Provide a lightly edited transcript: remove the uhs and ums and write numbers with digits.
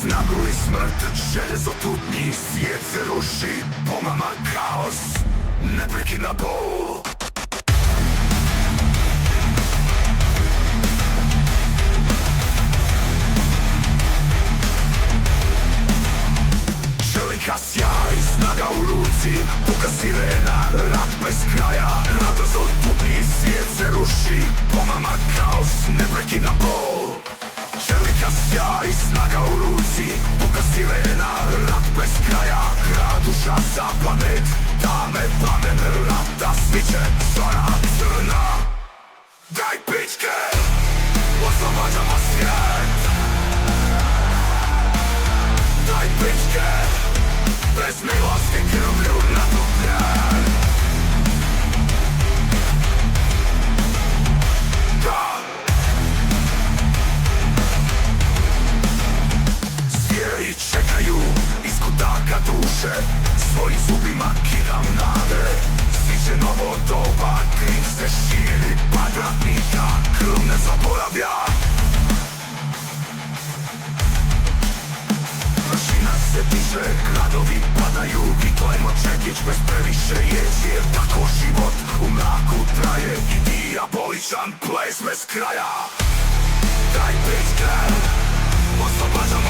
snagu i smrt, željezo tutnji, svijet se ruši, pomama kaos, neprekidna bol. Čelika sjaj, snaga u ruci, puka sirena, rat bez kraja, radost tutnji, svijet se ruši, pomama kaos, neprekidna bol. Čelika sjaj, snaga u ruci, puka sirena, rat bez kraja, grad užasa, planet, dame, plamen, rata, sviće, zora crna. Daj pičke, oslobađamo svijet. Daj pičke, bez milosti krvlju natopljen. Zvijeri čekaju iz kutaka duše, svojim zubima kidam nade. Stiže novo doba, kriv se širi, pad ratnika, krv ne zaboravlja. Prašina se diže, gradovi padaju, vitlajmo čekić bez previše jeći, jer tako život u mraku traje i dijaboličan ples bez kraja. Daj pičke, oslobađamo